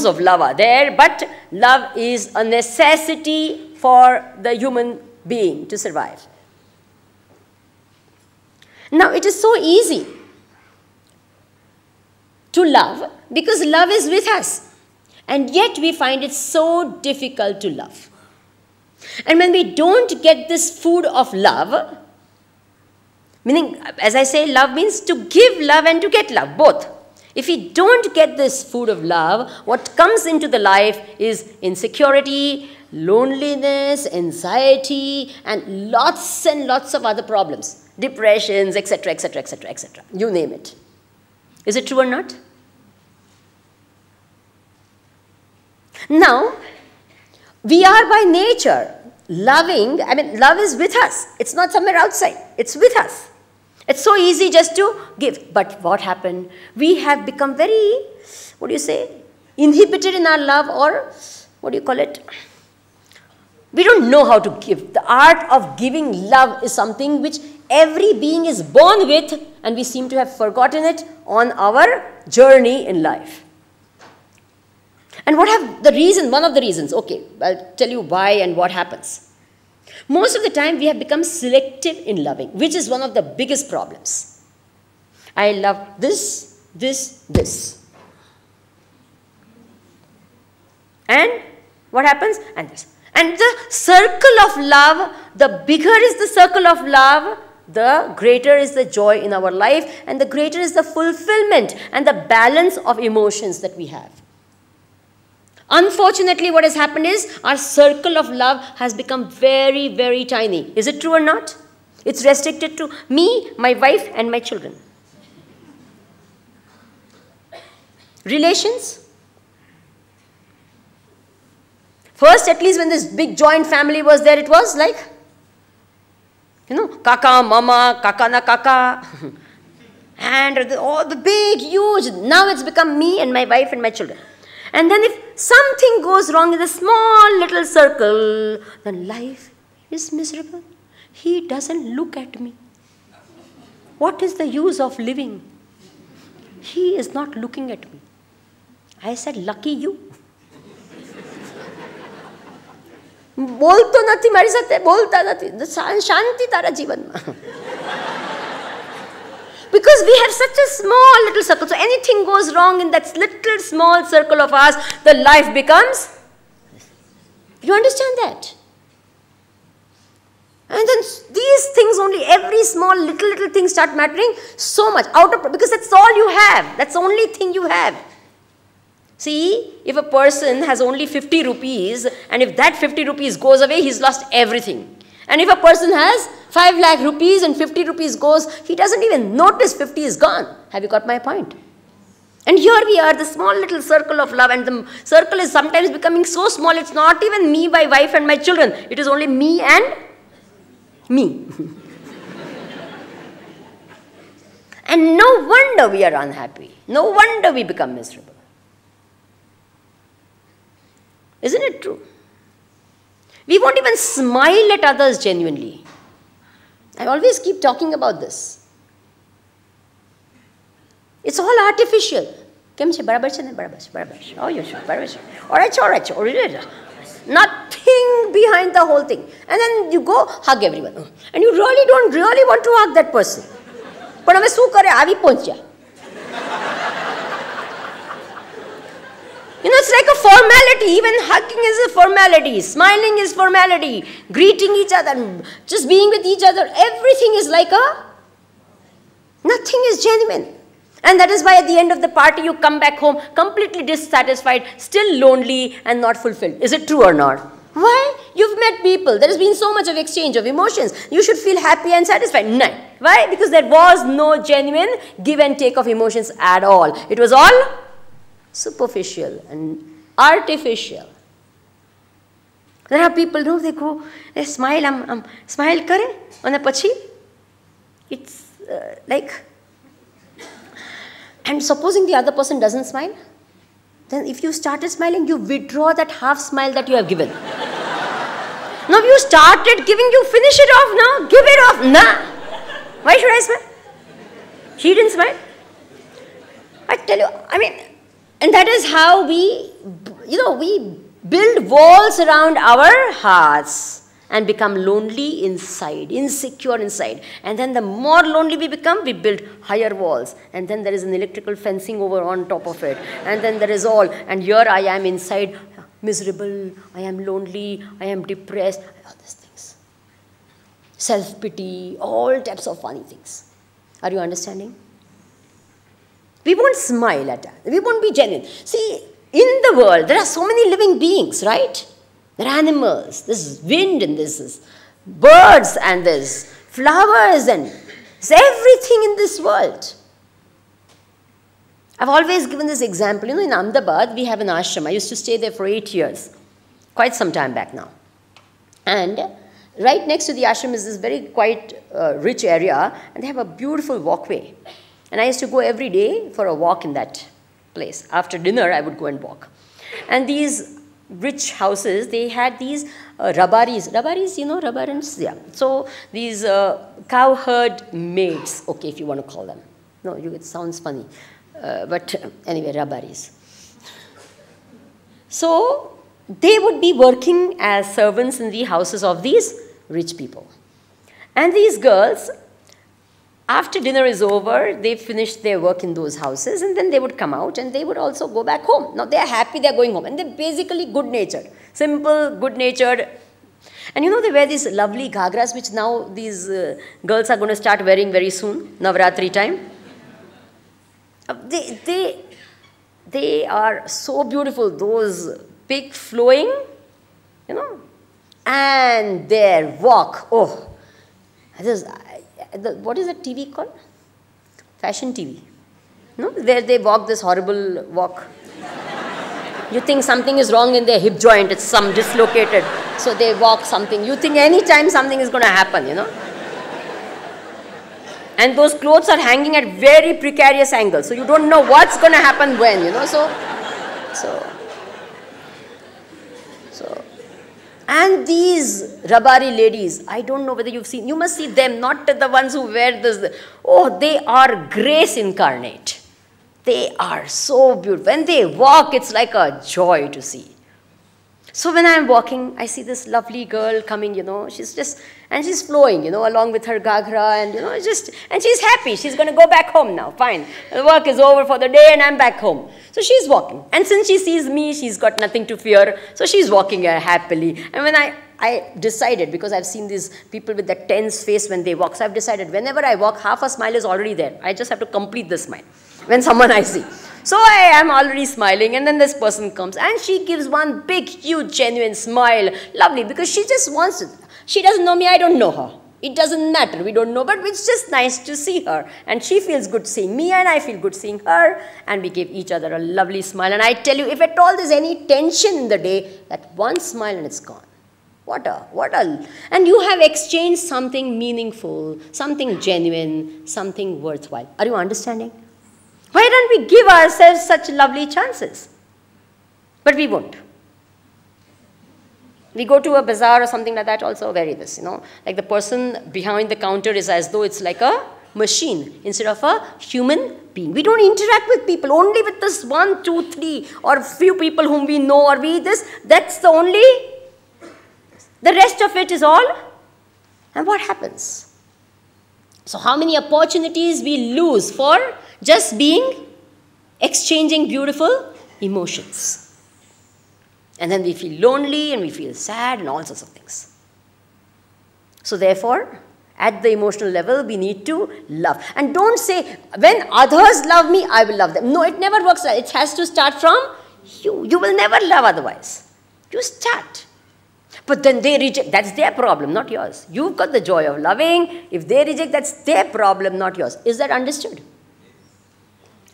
of love are there, but love is a necessity for the human being to survive. Now, it is so easy to love because love is with us. And yet we find it so difficult to love. And when we don't get this food of love, meaning, as I say, love means to give love and to get love, both. If we don't get this food of love, what comes into the life is insecurity, loneliness, anxiety, and lots of other problems. Depressions, etc., etc., etc., etc. You name it. Is it true or not? Now, we are by nature loving. I mean, love is with us. It's not somewhere outside. It's with us. It's so easy just to give. But what happened? We have become very, what do you say, inhibited in our love, or what do you call it? We don't know how to give. The art of giving love is something which every being is born with, and we seem to have forgotten it on our journey in life. And what have the reason, one of the reasons, okay, I'll tell you why and what happens. Most of the time we have become selective in loving, which is one of the biggest problems. I love this, this, this. And what happens? And this. And the circle of love, the bigger is the circle of love, the greater is the joy in our life, and the greater is the fulfillment and the balance of emotions that we have. Unfortunately, what has happened is our circle of love has become very, very tiny. Is it true or not? It's restricted to me, my wife, and my children. Relations. First, at least when this big joint family was there, it was like, you know, kaka, mama, kaka na kaka. And all the big, huge. Now it's become me and my wife and my children. And then if something goes wrong in the small little circle, then life is miserable. He doesn't look at me. What is the use of living? He is not looking at me. I said, lucky you. बोलतो નથી મારી સાથે બોલતા નથી શાંતિ તારા જીવનમાં. Because we have such a small little circle. So anything goes wrong in that little small circle of ours, the life becomes. You understand that? And then these things only, every small little things start mattering so much. Because that's all you have. That's the only thing you have. See, if a person has only 50 rupees, and if that 50 rupees goes away, he's lost everything. And if a person has 5 lakh rupees and 50 rupees goes, he doesn't even notice 50 is gone. Have you got my point? And here we are, the small little circle of love, and the circle is sometimes becoming so small, it's not even me, my wife and my children. It is only me and me. And no wonder we are unhappy. No wonder we become miserable. Isn't it true? We won't even smile at others genuinely. I always keep talking about this. It's all artificial. Oh, you should. All right. Nothing behind the whole thing. And then you go hug everyone. And you really don't want to hug that person. But we શું કરે આવી પહોંચ્યા. You know, it's like a formality. Even hugging is a formality. Smiling is formality. Greeting each other. Just being with each other. Everything is like a... Nothing is genuine. And that is why at the end of the party you come back home completely dissatisfied, still lonely and not fulfilled. Is it true or not? Why? You've met people. There has been so much of exchange of emotions. You should feel happy and satisfied. No. Why? Because there was no genuine give and take of emotions at all. It was all superficial and artificial. There are people, no, they go, they smile, smile kare, and pachi, it's like, and supposing the other person doesn't smile, then if you started smiling, you withdraw that half smile that you have given. Now you started giving, you finish it off now, give it off, nah. Why should I smile? He didn't smile. I tell you, I mean, And that is how we build walls around our hearts and become lonely inside, insecure inside. And then the more lonely we become, we build higher walls. And then there is an electrical fencing over on top of it. And then there is all. And here I am inside, miserable, I am lonely, I am depressed, all these things. Self-pity, all types of funny things. Are you understanding? We won't smile at that. We won't be genuine. See, in the world, there are so many living beings, right? There are animals, there's wind and there's birds and there's flowers and there's everything in this world. I've always given this example. You know, in Ahmedabad, we have an ashram. I used to stay there for 8 years, quite some time back now. And right next to the ashram is this very quite rich area, and they have a beautiful walkway. And I used to go every day for a walk in that place. After dinner, I would go and walk. And these rich houses, they had these rabaris. Rabaris, you know, rabarans? Yeah. So these cowherd maids, okay, if you want to call them. No, it sounds funny. But anyway, rabaris. So they would be working as servants in the houses of these rich people. And these girls, after dinner is over, they finished their work in those houses, and then they would come out and they would also go back home. Now, they are happy they are going home, and they're basically good-natured, simple, good-natured. And you know, they wear these lovely ghagras, which now these girls are going to start wearing very soon, Navratri time. They are so beautiful, those big flowing, you know, and their walk, oh, what is the TV called? Fashion TV. No? They walk this horrible walk. You think something is wrong in their hip joint, it's some dislocated. So they walk something. You think anytime something is going to happen, you know. And those clothes are hanging at very precarious angles. So you don't know what's going to happen when, you know. And these Rabari ladies, I don't know whether you've seen, you must see them, not the ones who wear this. Oh, they are grace incarnate. They are so beautiful. When they walk, it's like a joy to see. So when I'm walking, I see this lovely girl coming, you know, and she's flowing, you know, along with her gagra, and, you know, and she's happy. She's going to go back home now. Fine. The work is over for the day and I'm back home. So she's walking. And since she sees me, she's got nothing to fear. So she's walking happily. And when I decided, because I've seen these people with that tense face when they walk, so I've decided whenever I walk, half a smile is already there. I just have to complete the smile when someone I see. So I am already smiling, and then this person comes and she gives one big, huge, genuine smile. Lovely, because she just wants it. She doesn't know me, I don't know her. It doesn't matter, we don't know, but it's just nice to see her. And she feels good seeing me, and I feel good seeing her. And we give each other a lovely smile. And I tell you, if at all there's any tension in the day, that one smile and it's gone. And you have exchanged something meaningful, something genuine, something worthwhile. Are you understanding? Why don't we give ourselves such lovely chances? But we won't. We go to a bazaar or something like that, also vary this, you know. Like the person behind the counter is as though it's like a machine instead of a human being. We don't interact with people, only with this 1, 2, 3 or few people whom we know, or that's the only, the rest of it is all. And what happens? So how many opportunities we lose for just exchanging beautiful emotions. And then we feel lonely and we feel sad and all sorts of things. So therefore, at the emotional level, we need to love. And don't say, when others love me, I will love them. No, it never works. It has to start from you. You will never love otherwise. You start. But then they reject. That's their problem, not yours. You've got the joy of loving. If they reject, that's their problem, not yours. Is that understood?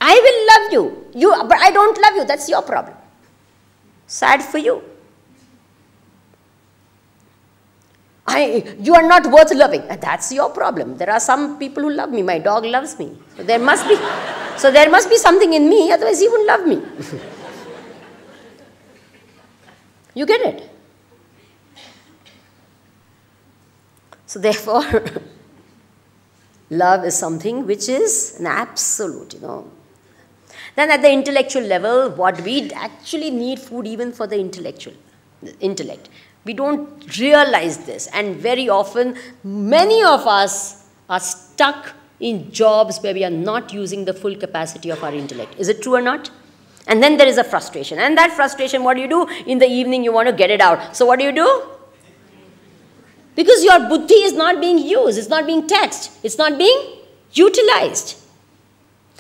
I will love you, but I don't love you. That's your problem. Sad for you. You are not worth loving. That's your problem. There are some people who love me. My dog loves me. So there must be something in me, otherwise he wouldn't love me. You get it? So therefore, love is something which is an absolute, you know. Then at the intellectual level, what we actually need food even for the intellect. We don't realize this, and very often many of us are stuck in jobs where we are not using the full capacity of our intellect. Is it true or not? And then there is a frustration. And that frustration, what do? In the evening, you want to get it out. So what do? Because your buddhi is not being used. It's not being taxed. It's not being utilized.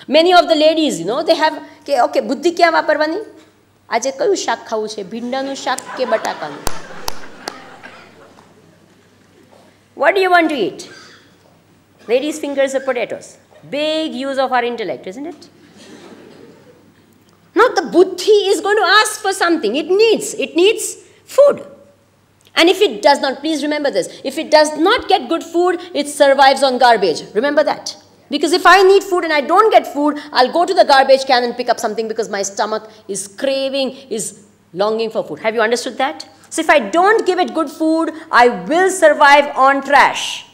Many of the ladies, they have, okay, buddhi kya vaparvani? Aje kayu shak ખાવું છે? ભીંડાનું શાક કે બટાકાનું? What do you want to eat? Ladies' fingers of potatoes. Big use of our intellect, isn't it? Now the buddhi is going to ask for something. It needs food. And if it does not, please remember this, if it does not get good food, it survives on garbage. Remember that. Because if I need food and I don't get food, I'll go to the garbage can and pick up something because my stomach is craving, is longing for food. Have you understood that? So if I don't give it good food, I will survive on trash.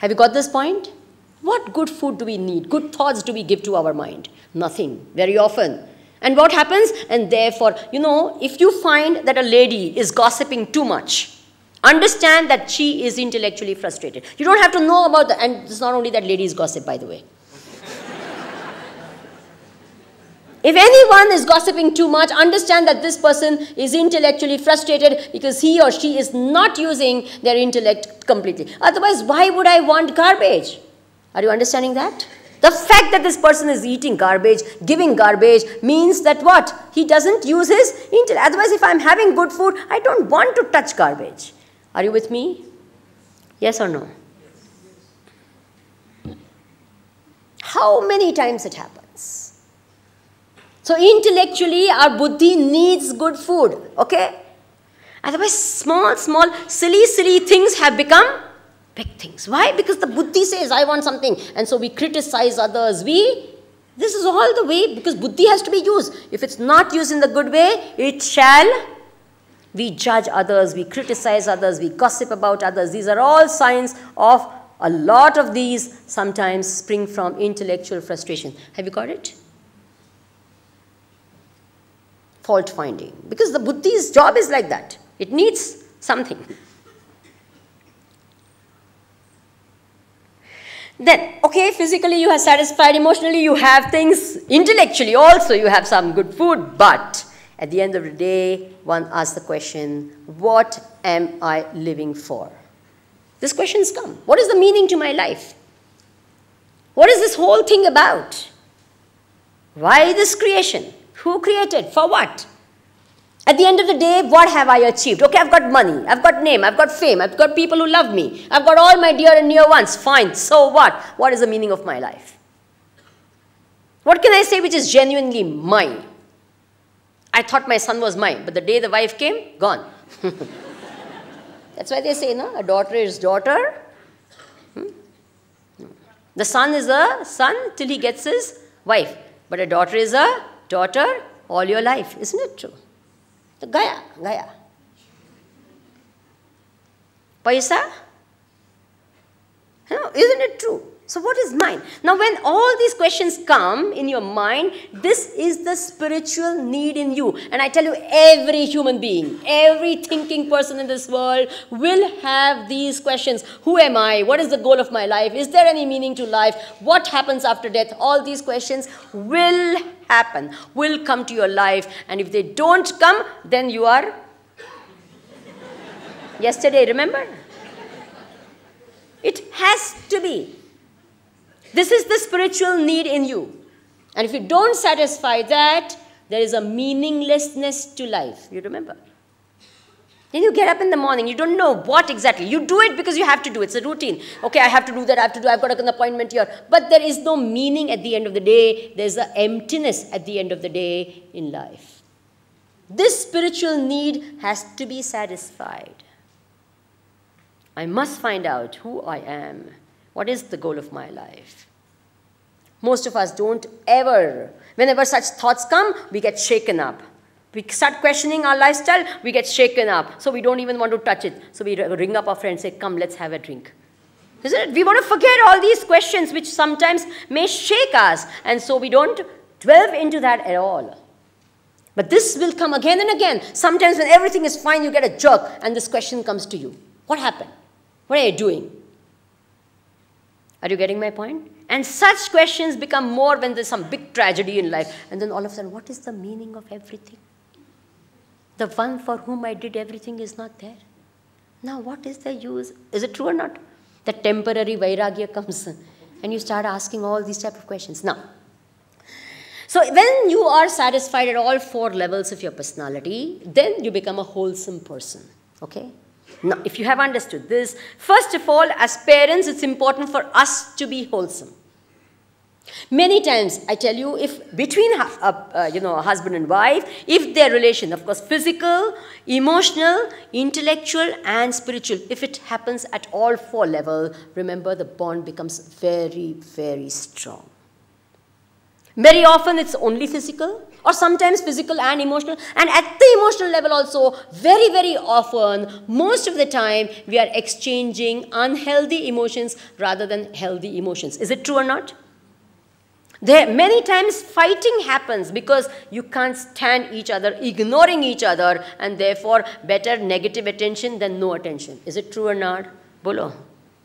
Have you got this point? What good food do we need? Good thoughts do we give to our mind? Nothing, very often. And what happens? And therefore, if you find that a lady is gossiping too much, understand that she is intellectually frustrated. You don't have to know about that. And it's not only that ladies gossip, by the way. If anyone is gossiping too much, understand that this person is intellectually frustrated because he or she is not using their intellect completely. Otherwise, why would I want garbage? Are you understanding that? The fact that this person is eating garbage, giving garbage, means that what? He doesn't use his intellect. Otherwise, if I'm having good food, I don't want to touch garbage. Are you with me? Yes or no? How many times it happens? So intellectually, our buddhi needs good food, okay? Otherwise, small, silly things have become big things. Why? Because the buddhi says, I want something. And so we criticize others. This is all the way, because buddhi has to be used. If it's not used in the good way, we judge others, we criticize others, we gossip about others. These are all signs of a lot of these sometimes spring from intellectual frustration. Have you got it? Fault finding. Because the buddhi's job is like that. It needs something. Then, okay, physically you are satisfied, emotionally you have things, intellectually also you have some good food, but at the end of the day, one asks the question, what am I living for? This question's come. What is the meaning to my life? What is this whole thing about? Why this creation? Who created? For what? At the end of the day, what have I achieved? Okay, I've got money, I've got name, I've got fame, I've got people who love me, I've got all my dear and near ones. Fine, so what? What is the meaning of my life? What can I say which is genuinely mine? I thought my son was mine, but the day the wife came, gone. That's why they say, no, a daughter is daughter. The son is a son till he gets his wife. But a daughter is a daughter all your life. Isn't it true? So Gaya. Paisa? No, isn't it true? So what is mine? Now when all these questions come in your mind, this is the spiritual need in you. And I tell you, every human being, every thinking person in this world will have these questions. Who am I? What is the goal of my life? Is there any meaning to life? What happens after death? All these questions will happen, will come to your life. And if they don't come, then you are yesterday, remember? It has to be. This is the spiritual need in you. And if you don't satisfy that, there is a meaninglessness to life. You remember? Then you get up in the morning, you don't know what exactly. You do it because you have to do it. It's a routine. Okay, I have to do that, I've got an appointment here. But there is no meaning at the end of the day. There's an emptiness at the end of the day in life. This spiritual need has to be satisfied. I must find out who I am. What is the goal of my life? Most of us don't ever. Whenever such thoughts come, we get shaken up. We start questioning our lifestyle, we get shaken up. So we don't even want to touch it. So we ring up our friends and say, come, let's have a drink. Isn't it? We want to forget all these questions which sometimes may shake us. And so we don't delve into that at all. But this will come again and again. Sometimes when everything is fine, you get a jerk and this question comes to you. What happened? What are you doing? Are you getting my point? And such questions become more when there's some big tragedy in life. And then all of a sudden, what is the meaning of everything? The one for whom I did everything is not there. Now, what is the use? Is it true or not? The temporary vairagya comes and you start asking all these type of questions. Now, so when you are satisfied at all 4 levels of your personality, then you become a wholesome person. Okay? Now, if you have understood this, first of all, as parents, it's important for us to be wholesome. Many times, I tell you, if between a husband and wife, if their relation, of course, physical, emotional, intellectual, and spiritual, if it happens at all 4 levels, remember the bond becomes very, very strong. Very often, it's only physical, or sometimes physical and emotional. And at the emotional level also, very, very often, most of the time, we are exchanging unhealthy emotions rather than healthy emotions. Is it true or not? There, many times fighting happens because you can't stand each other, ignoring each other, and therefore better negative attention than no attention. Is it true or not? Bolo.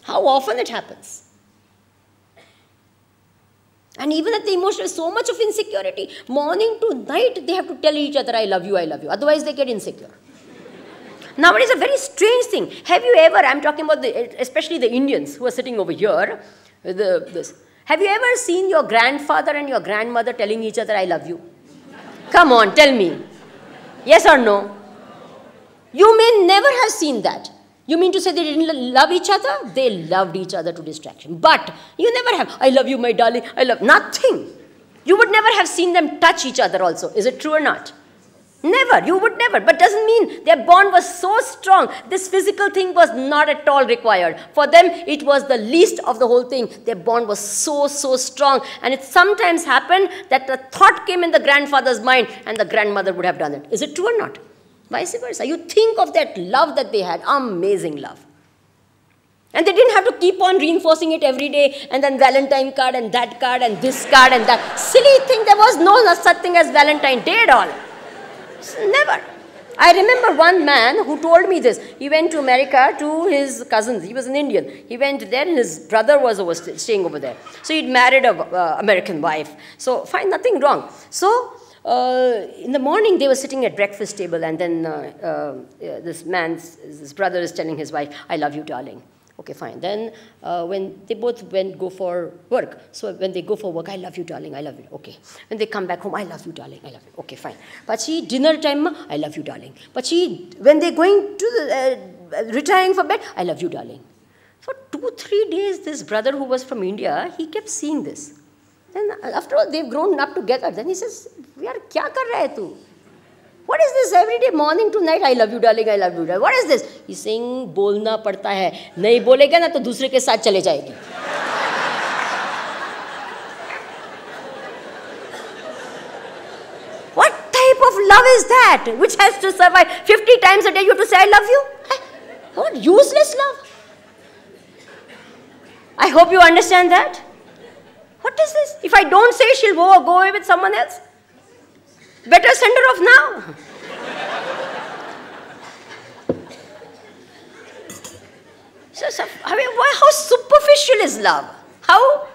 How often it happens? And even at the emotional, so much of insecurity. Morning to night, they have to tell each other, I love you, I love you. Otherwise, they get insecure. Nowadays, a very strange thing. Have you ever, I'm talking about especially the Indians who are sitting over here, have you ever seen your grandfather and your grandmother telling each other, I love you? Come on, tell me. Yes or no? You may never have seen that. You mean to say they didn't love each other? They loved each other to distraction. But you never have, I love you, my darling, I love, nothing. You would never have seen them touch each other also. Is it true or not? Never, you would never. But doesn't mean their bond was so strong. This physical thing was not at all required. For them, it was the least of the whole thing. Their bond was so, so strong. And it sometimes happened that the thought came in the grandfather's mind and the grandmother would have done it. Is it true or not? Vice versa. You think of that love that they had. Amazing love. And they didn't have to keep on reinforcing it every day and then Valentine card and that card and this card and that. Silly thing. There was no such thing as Valentine Day at all. Never. I remember one man who told me this. He went to America to his cousins. He was an Indian. He went there and his brother was staying over there. So he'd married an American wife. So fine, nothing wrong. So in the morning they were sitting at breakfast table and then this brother is telling his wife, I love you, darling. Okay, fine. Then when they both go for work, so when they go for work, I love you, darling, I love you. Okay. When they come back home, I love you, darling, I love you. Okay, fine. But dinner time, I love you, darling. But when they're going to retiring for bed, I love you, darling. For 2-3 days, this brother who was from India, he kept seeing this. Then after all, they've grown up together. Then he says, "Yaar, kya kar raha hai tu? What is this every day, morning to night, I love you, darling, I love you, darling. What is this?" He's saying, बोलना पड़ता है. नहीं बोलेगा ना तो दूसरे के साथ चले जाएगी. What type of love is that? Which has to survive 50 times a day, you have to say, I love you? What useless love. I hope you understand that. What is this? If I don't say, she'll go away with someone else. Better send her off now. How superficial is love? How?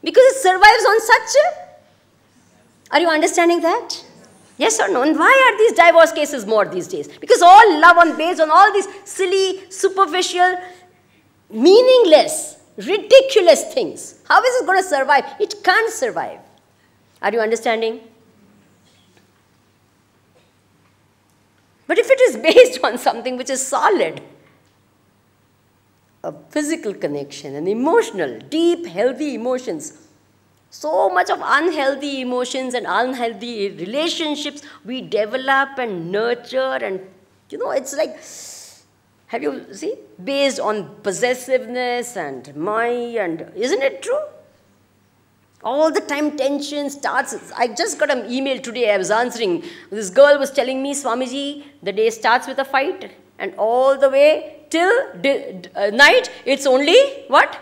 Because it survives on such a... Are you understanding that? Yes or no? And why are these divorce cases more these days? Because all love based on all these silly, superficial, meaningless, ridiculous things. How is it going to survive? It can't survive. Are you understanding? But if it is based on something which is solid, a physical connection, an emotional, deep, healthy emotions, so much of unhealthy emotions and unhealthy relationships we develop and nurture and, it's like, have you seen? Based on possessiveness and isn't it true? All the time tension starts. I just got an email today, I was answering. This girl was telling me, Swamiji, the day starts with a fight and all the way till night, it's only, what?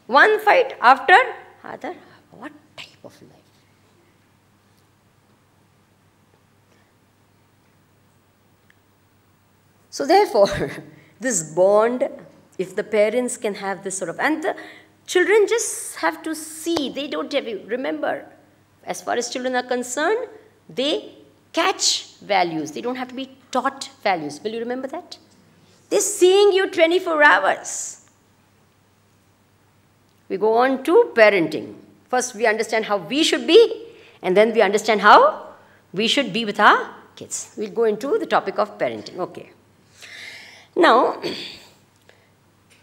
One fight after other. What type of life? So therefore, this bond, if the parents can have this sort of, and the children just have to see, they don't have, remember, as far as children are concerned, they catch values. They don't have to be taught values. Will you remember that? They're seeing you 24 hours. We go on to parenting. First, we understand how we should be, and then we understand how we should be with our kids. We'll go into the topic of parenting. Okay. Now,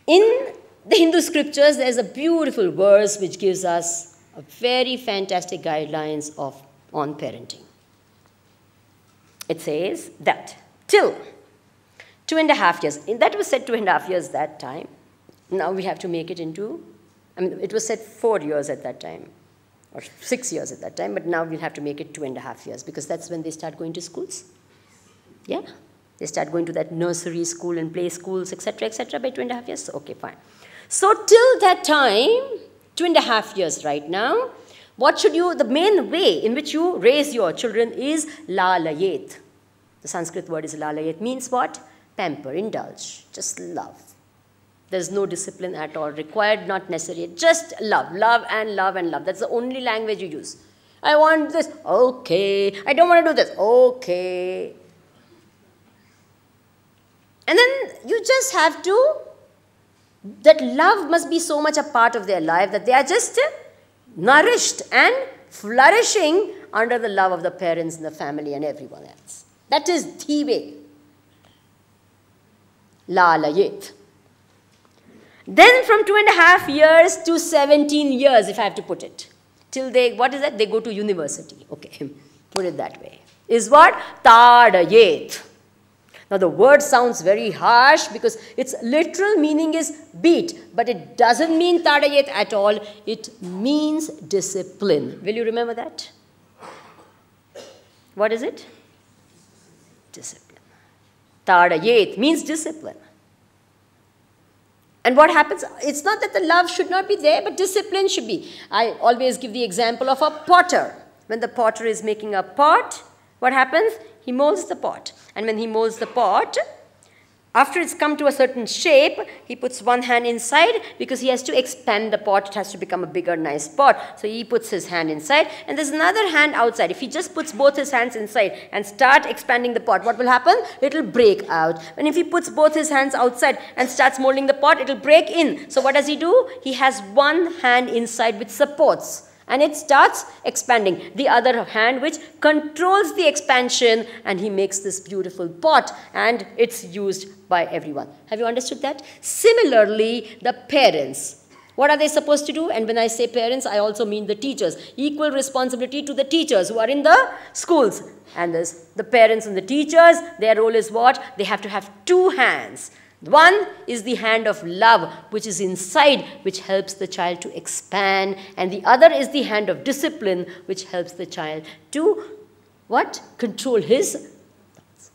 in the Hindu scriptures, there's a beautiful verse which gives us a very fantastic guidelines on parenting. It says that till 2.5 years, that was said 2.5 years that time. Now we have to make it into, it was said 4 years at that time, or 6 years at that time, but now we'll have to make it 2.5 years, because that's when they start going to schools. Yeah? They start going to that nursery school and play schools, etc., by 2.5 years. So, okay, fine. So till that time, 2.5 years right now, the main way in which you raise your children is lalayet. The Sanskrit word is lalayet, means what? Pamper, indulge, just love. There's no discipline at all required, not necessary. Just love, love and love and love. That's the only language you use. I want this, okay. I don't want to do this, okay. And then you just have to, that love must be so much a part of their life that they are just nourished and flourishing under the love of the parents and the family and everyone else. That is the way. Lalayet. Then from 2.5 years to 17 years, if I have to put it, till they, what is that? They go to university. Okay, put it that way. Is what? Tadayet. Now the word sounds very harsh because its literal meaning is beat, but it doesn't mean tadayet at all. It means discipline. Will you remember that? What is it? Discipline. Tadayet means discipline. And what happens? It's not that the love should not be there, but discipline should be. I always give the example of a potter. When the potter is making a pot, what happens? He molds the pot. And when he molds the pot, after it's come to a certain shape, he puts one hand inside because he has to expand the pot. It has to become a bigger, nice pot. So he puts his hand inside, and there's another hand outside. If he just puts both his hands inside and start expanding the pot, what will happen? It will break out. And if he puts both his hands outside and starts molding the pot, it will break in. So what does he do? He has one hand inside which supports, and it starts expanding. The other hand which controls the expansion, and he makes this beautiful pot, and it's used by everyone. Have you understood that? Similarly, the parents. What are they supposed to do? And when I say parents, I also mean the teachers. Equal responsibility to the teachers who are in the schools. And the parents and the teachers, their role is what? They have to have two hands. One is the hand of love, which is inside, which helps the child to expand. And the other is the hand of discipline, which helps the child to, what? Control his thoughts.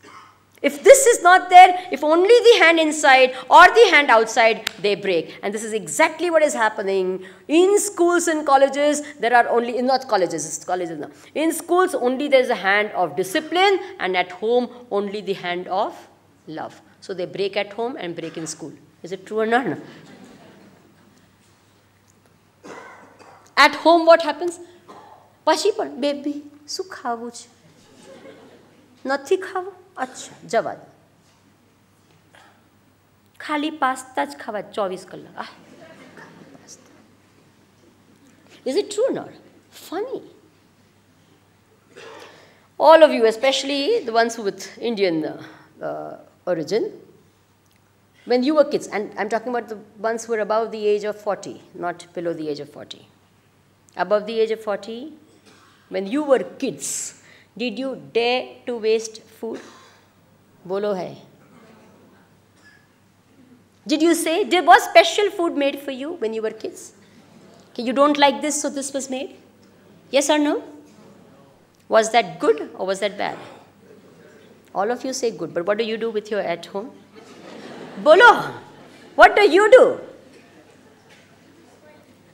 If this is not there, if only the hand inside or the hand outside, they break. And this is exactly what is happening. In schools and colleges, there are only, not colleges, it's colleges now. In schools, only there is a hand of discipline, and at home, only the hand of love. So they break at home and break in school. Is it true or not? At home, what happens? Pashi par, baby, su khavu chhe. Nathi khavu? Acha, jawad. Khali pasta j khava 24 kalak. Ah, pasta. Is it true or not? Funny. All of you, especially the ones with Indian origin, when you were kids, and I'm talking about the ones who were above the age of 40, not below the age of 40. Above the age of 40, when you were kids, did you dare to waste food? Bolo hai. Did you say, was special food made for you when you were kids? Okay, you don't like this, so this was made? Yes or no? Was that good or was that bad? All of you say good, but what do you do with your at home? Bolo, what do you do?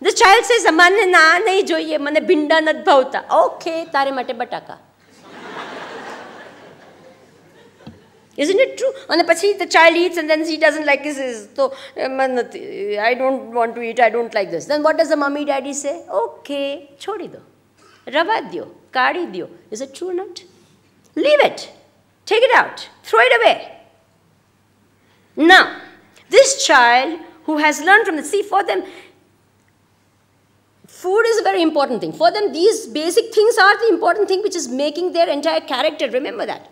The child says, "Mane na nahi જોઈએ, મને ભીંડા નથી ભાવતા." Okay, તારે માટે બટાકા. Isn't it true? And the child eats and then he doesn't like this. So, I don't want to eat, I don't like this. Then what does the mummy daddy say? Okay, chhodi do. Rava diyo, kadi diyo. Is it true or not? Leave it. Take it out. Throw it away. Now, this child who has learned from the sea, for them, food is a very important thing. For them, these basic things are the important thing which is making their entire character. Remember that.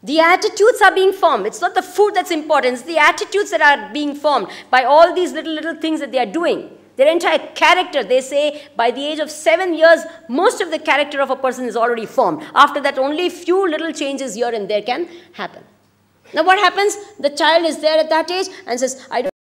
The attitudes are being formed. It's not the food that's important. It's the attitudes that are being formed by all these little things that they are doing. Their entire character, they say, by the age of 7 years, most of the character of a person is already formed. After that, only few little changes here and there can happen. Now what happens? The child is there at that age and says, I don't